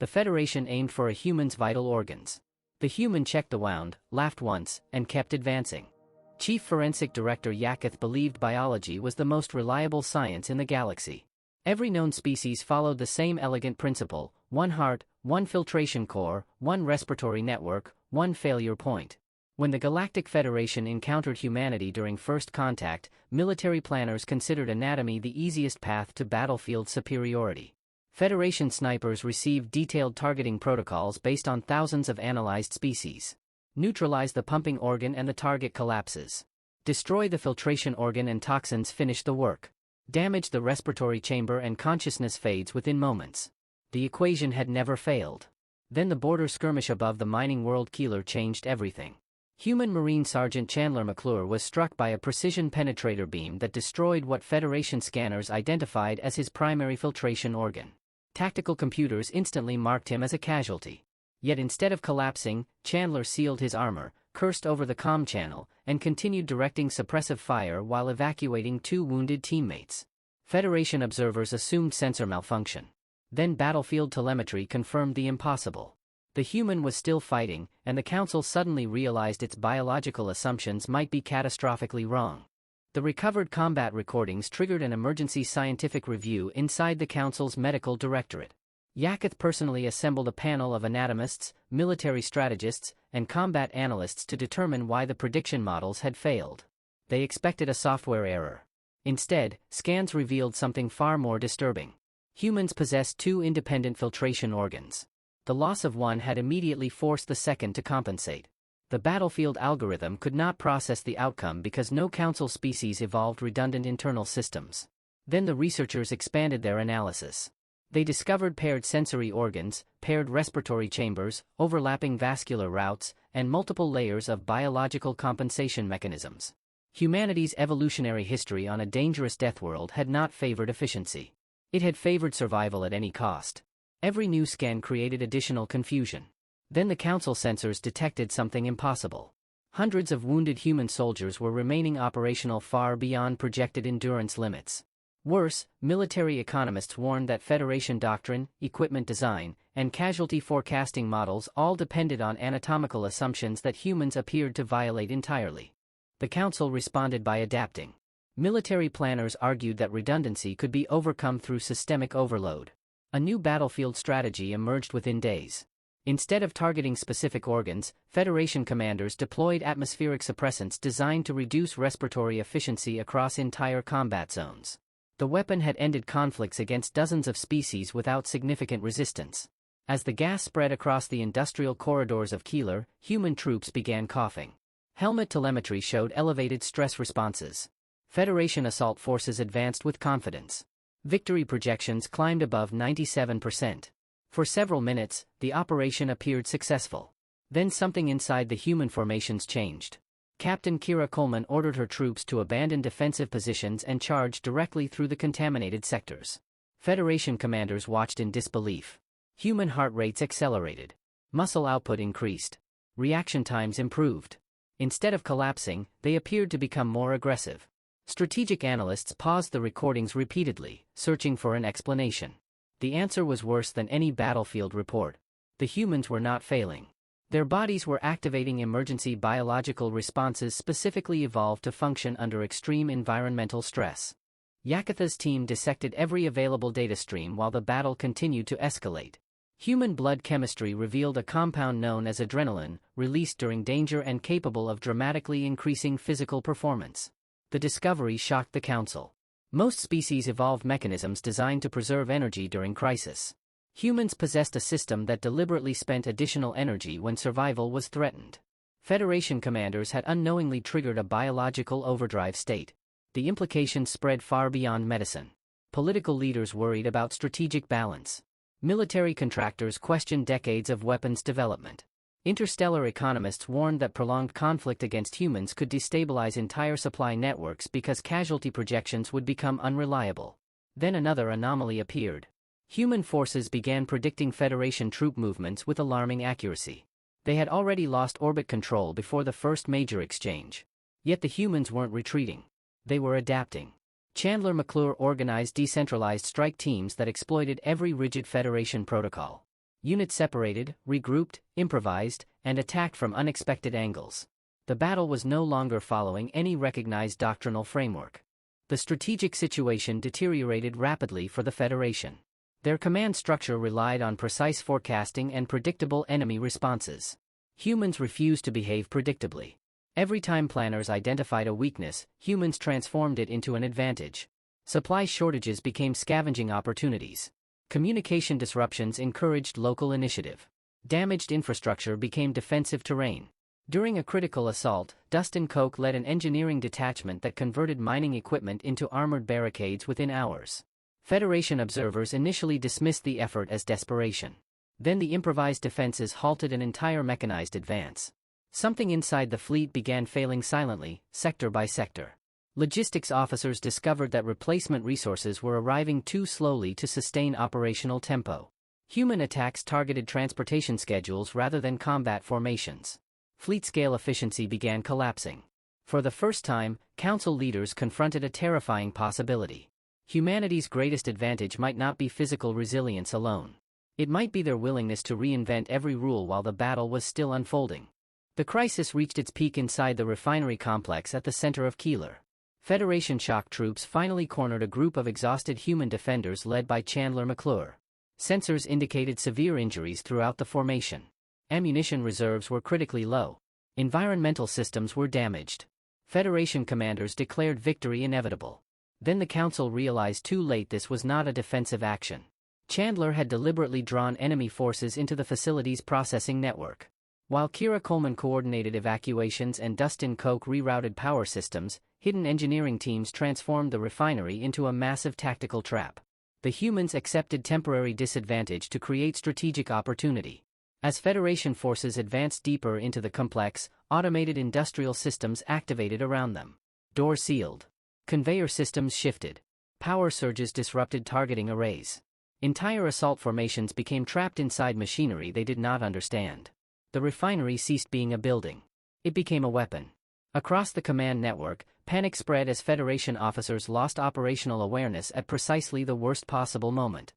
The Federation aimed for a human's vital organs. The human checked the wound, laughed once, and kept advancing. Chief Forensic Director Yaketh believed biology was the most reliable science in the galaxy. Every known species followed the same elegant principle: one heart, one filtration core, one respiratory network, one failure point. When the Galactic Federation encountered humanity during first contact, military planners considered anatomy the easiest path to battlefield superiority. Federation snipers received detailed targeting protocols based on thousands of analyzed species. Neutralize the pumping organ and the target collapses. Destroy the filtration organ and toxins finish the work. Damage the respiratory chamber and consciousness fades within moments. The equation had never failed. Then the border skirmish above the mining world Keeler changed everything. Human Marine Sergeant Chandler McClure was struck by a precision penetrator beam that destroyed what Federation scanners identified as his primary filtration organ. Tactical computers instantly marked him as a casualty. Yet instead of collapsing, Chandler sealed his armor, cursed over the comm channel, and continued directing suppressive fire while evacuating 2 wounded teammates. Federation observers assumed sensor malfunction. Then battlefield telemetry confirmed the impossible. The human was still fighting, and the Council suddenly realized its biological assumptions might be catastrophically wrong. The recovered combat recordings triggered an emergency scientific review inside the Council's medical directorate. Yaketh personally assembled a panel of anatomists, military strategists, and combat analysts to determine why the prediction models had failed. They expected a software error. Instead, scans revealed something far more disturbing. Humans possessed 2 independent filtration organs. The loss of one had immediately forced the second to compensate. The battlefield algorithm could not process the outcome because no Council species evolved redundant internal systems. Then the researchers expanded their analysis. They discovered paired sensory organs, paired respiratory chambers, overlapping vascular routes, and multiple layers of biological compensation mechanisms. Humanity's evolutionary history on a dangerous deathworld had not favored efficiency. It had favored survival at any cost. Every new scan created additional confusion. Then the Council sensors detected something impossible. Hundreds of wounded human soldiers were remaining operational far beyond projected endurance limits. Worse, military economists warned that Federation doctrine, equipment design, and casualty forecasting models all depended on anatomical assumptions that humans appeared to violate entirely. The Council responded by adapting. Military planners argued that redundancy could be overcome through systemic overload. A new battlefield strategy emerged within days. Instead of targeting specific organs, Federation commanders deployed atmospheric suppressants designed to reduce respiratory efficiency across entire combat zones. The weapon had ended conflicts against dozens of species without significant resistance. As the gas spread across the industrial corridors of Keeler, human troops began coughing. Helmet telemetry showed elevated stress responses. Federation assault forces advanced with confidence. Victory projections climbed above 97%. For several minutes, the operation appeared successful. Then something inside the human formations changed. Captain Kira Coleman ordered her troops to abandon defensive positions and charge directly through the contaminated sectors. Federation commanders watched in disbelief. Human heart rates accelerated. Muscle output increased. Reaction times improved. Instead of collapsing, they appeared to become more aggressive. Strategic analysts paused the recordings repeatedly, searching for an explanation. The answer was worse than any battlefield report. The humans were not failing. Their bodies were activating emergency biological responses specifically evolved to function under extreme environmental stress. Yaketh's team dissected every available data stream while the battle continued to escalate. Human blood chemistry revealed a compound known as adrenaline, released during danger and capable of dramatically increasing physical performance. The discovery shocked the Council. Most species evolved mechanisms designed to preserve energy during crisis. Humans possessed a system that deliberately spent additional energy when survival was threatened. Federation commanders had unknowingly triggered a biological overdrive state. The implications spread far beyond medicine. Political leaders worried about strategic balance. Military contractors questioned decades of weapons development. Interstellar economists warned that prolonged conflict against humans could destabilize entire supply networks because casualty projections would become unreliable. Then another anomaly appeared. Human forces began predicting Federation troop movements with alarming accuracy. They had already lost orbit control before the first major exchange. Yet the humans weren't retreating. They were adapting. Chandler McClure organized decentralized strike teams that exploited every rigid Federation protocol. Units separated, regrouped, improvised, and attacked from unexpected angles. The battle was no longer following any recognized doctrinal framework. The strategic situation deteriorated rapidly for the Federation. Their command structure relied on precise forecasting and predictable enemy responses. Humans refused to behave predictably. Every time planners identified a weakness, humans transformed it into an advantage. Supply shortages became scavenging opportunities. Communication disruptions encouraged local initiative. Damaged infrastructure became defensive terrain. During a critical assault, Dustin Koch led an engineering detachment that converted mining equipment into armored barricades within hours. Federation observers initially dismissed the effort as desperation. Then the improvised defenses halted an entire mechanized advance. Something inside the fleet began failing silently, sector by sector. Logistics officers discovered that replacement resources were arriving too slowly to sustain operational tempo. Human attacks targeted transportation schedules rather than combat formations. Fleet-scale efficiency began collapsing. For the first time, Council leaders confronted a terrifying possibility. Humanity's greatest advantage might not be physical resilience alone. It might be their willingness to reinvent every rule while the battle was still unfolding. The crisis reached its peak inside the refinery complex at the center of Keeler. Federation shock troops finally cornered a group of exhausted human defenders led by Chandler McClure. Sensors indicated severe injuries throughout the formation. Ammunition reserves were critically low. Environmental systems were damaged. Federation commanders declared victory inevitable. Then the Council realized too late this was not a defensive action. Chandler had deliberately drawn enemy forces into the facility's processing network. While Kira Coleman coordinated evacuations and Dustin Koch rerouted power systems, hidden engineering teams transformed the refinery into a massive tactical trap. The humans accepted temporary disadvantage to create strategic opportunity. As Federation forces advanced deeper into the complex, automated industrial systems activated around them. Doors sealed. Conveyor systems shifted. Power surges disrupted targeting arrays. Entire assault formations became trapped inside machinery they did not understand. The refinery ceased being a building. It became a weapon. Across the command network, panic spread as Federation officers lost operational awareness at precisely the worst possible moment.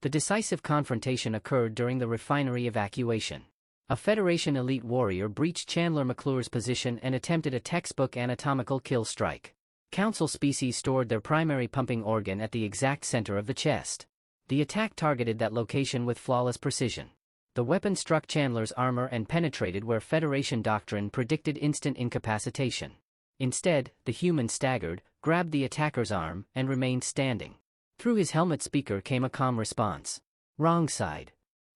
The decisive confrontation occurred during the refinery evacuation. A Federation elite warrior breached Chandler McClure's position and attempted a textbook anatomical kill strike. Council species stored their primary pumping organ at the exact center of the chest. The attack targeted that location with flawless precision. The weapon struck Chandler's armor and penetrated where Federation doctrine predicted instant incapacitation. Instead, the human staggered, grabbed the attacker's arm, and remained standing. Through his helmet speaker came a calm response. Wrong side.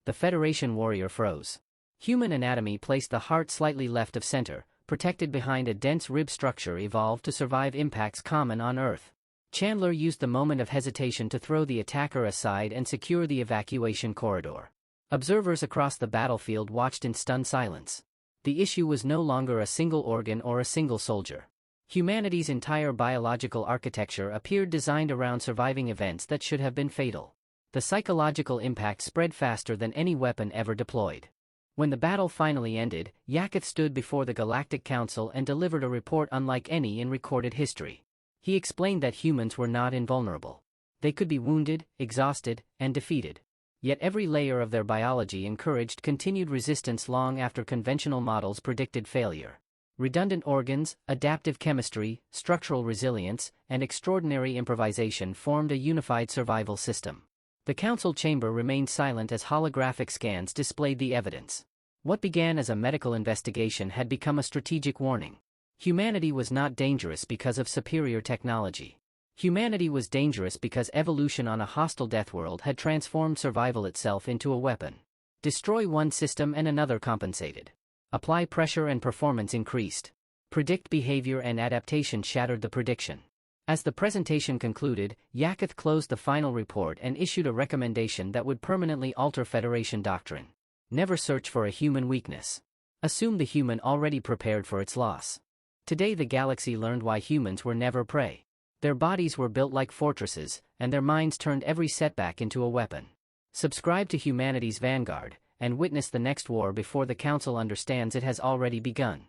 The Federation warrior froze. Human anatomy placed the heart slightly left of center, protected behind a dense rib structure evolved to survive impacts common on Earth. Chandler used the moment of hesitation to throw the attacker aside and secure the evacuation corridor. Observers across the battlefield watched in stunned silence. The issue was no longer a single organ or a single soldier. Humanity's entire biological architecture appeared designed around surviving events that should have been fatal. The psychological impact spread faster than any weapon ever deployed. When the battle finally ended, Yaketh stood before the Galactic Council and delivered a report unlike any in recorded history. He explained that humans were not invulnerable. They could be wounded, exhausted, and defeated. Yet every layer of their biology encouraged continued resistance long after conventional models predicted failure. Redundant organs, adaptive chemistry, structural resilience, and extraordinary improvisation formed a unified survival system. The council chamber remained silent as holographic scans displayed the evidence. What began as a medical investigation had become a strategic warning. Humanity was not dangerous because of superior technology. Humanity was dangerous because evolution on a hostile deathworld had transformed survival itself into a weapon. Destroy one system and another compensated. Apply pressure and performance increased. Predict behavior and adaptation shattered the prediction. As the presentation concluded, Yaketh closed the final report and issued a recommendation that would permanently alter Federation doctrine. Never search for a human weakness. Assume the human already prepared for its loss. Today the galaxy learned why humans were never prey. Their bodies were built like fortresses, and their minds turned every setback into a weapon. Subscribe to humanity's Vanguard, and witness the next war before the Council understands it has already begun.